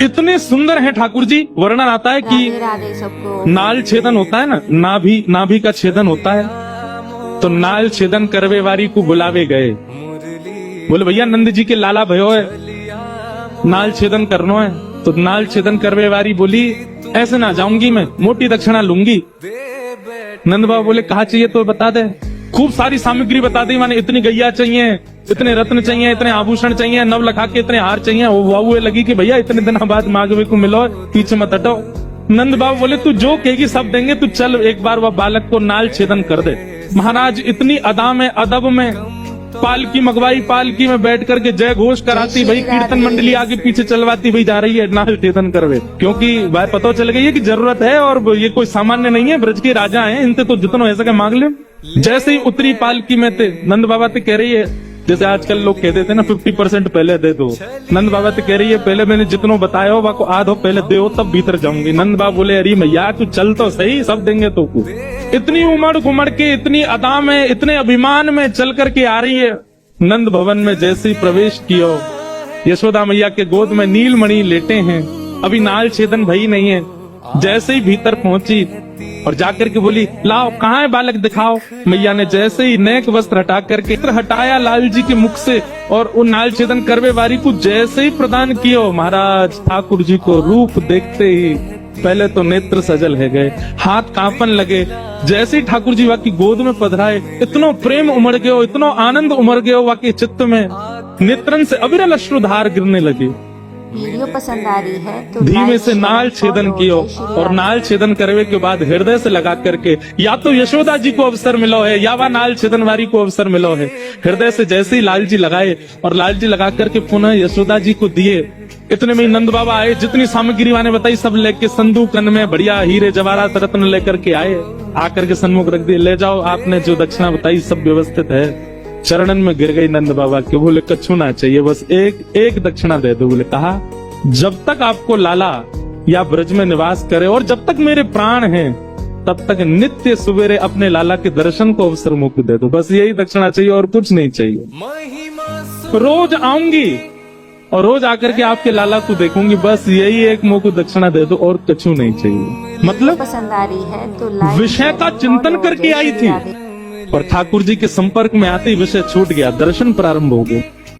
इतने सुंदर हैं ठाकुर जी। वर्णन आता है कि राधे राधे सबको। नाल छेदन होता है ना, नाभि का छेदन होता है, तो नाल छेदन करवे वारी को बुलावे गए। बोले भैया नंद जी के लाला भयो है, नाल छेदन करनो है। तो नाल छेदन करवे वारी बोली ऐसे ना जाऊंगी, मैं मोटी दक्षिणा लूंगी। नंद बाबा बोले कहा चाहिए तो बता दे। खूब सारी सामग्री बता दी, माने इतनी गैया चाहिए, इतने रत्न चाहिए, इतने आभूषण चाहिए, नव लखा के इतने हार चाहिए। वो लगी कि भैया इतने दिन बाद मांगवे को मिलो, पीछे मत हटो। नंद बाबा बोले तू जो कहेगी सब देंगे, तू चल एक बार वह बालक को नाल छेदन कर दे। महाराज इतनी अदा में अदब में पालकी मंगवाई, पालकी में बैठ करके जय घोष कराती, भाई कीर्तन मंडली आगे पीछे चलवाती, भाई जा रही है नाल छेदन करवे। क्योंकि भाई पता चल गई है कि जरूरत है और ये कोई सामान्य नहीं है, ब्रज के राजा हैं, इनसे तो जितना ऐसा के मांग ले। जैसे ही उतरी पालकी में थे, नंद बाबा तो कह रही है, जैसे आजकल लोग कहते थे ना 50% पहले दे दो। नंद बाबा तो कह रही है पहले मैंने जितनो बताया हो को आधो पहले दे तब भीतर जाऊंगी। नंद बाबा बोले अरे मैया तू चल तो सही, सब देंगे तो को। इतनी उमड़ घुमड़ के, इतनी अदा में, इतने अभिमान में चल करके आ रही है। नंद भवन में जैसे ही प्रवेश किया, यशोदा मैया के गोद में नीलमणि लेटे हैं, अभी नाल छेदन भई नहीं है। जैसे ही भीतर पहुंची और जाकर के बोली लाओ कहाँ है बालक दिखाओ। मैया ने जैसे ही नेक वस्त्र हटा करके हटाया लाल जी के मुख से और उन नाल छेदन करवे वारी को जैसे ही प्रदान किया, महाराज ठाकुर जी को रूप देखते ही पहले तो नेत्र सजल है गए, हाथ कांपन लगे। जैसे ही ठाकुर जी वाकी गोद में पधराए, इतनो प्रेम उमड़ गयो, इतनो आनंद उमड़ गयो वाके चित्त में, नेत्रन से अविरल अश्रुधार गिरने लगे। वीडियो पसंद आ रही है तो धीमे से नाल छेदन कियो और नाल छेदन करवे के बाद हृदय से लगा करके या तो यशोदा जी को अवसर मिलो है या वह नाल छेदन वारी को अवसर मिलो है। हृदय से जैसे ही लाल जी लगाए और लाल जी लगा करके पुनः यशोदा जी को दिए। इतने में नंद बाबा आए, जितनी सामग्री मैंने बताई सब लेके संदूकन में बढ़िया हीरे जवाहरात रत्न लेकर के आए, आकर के सन्मुख रख दिए। ले जाओ आपने जो दक्षिणा बताई सब व्यवस्थित है। चरणन में गिर गई नंद बाबा के। बोले कछु ना चाहिए, बस एक दक्षिणा दे दो। बोले कहा जब तक आपको लाला या ब्रज में निवास करे और जब तक मेरे प्राण हैं तब तक नित्य सवेरे अपने लाला के दर्शन को अवसर मुक्त दे दो, बस यही दक्षिणा चाहिए और कुछ नहीं चाहिए। रोज आऊंगी और रोज आकर के आपके लाला को देखूंगी, बस यही एक मुख दक्षिणा दे दो और कछु नहीं चाहिए। मतलब पसंद आ रही है तो विषय का चिंतन करके आई थी और ठाकुर जी के संपर्क में आते ही विषय छूट गया, दर्शन प्रारंभ हो गए।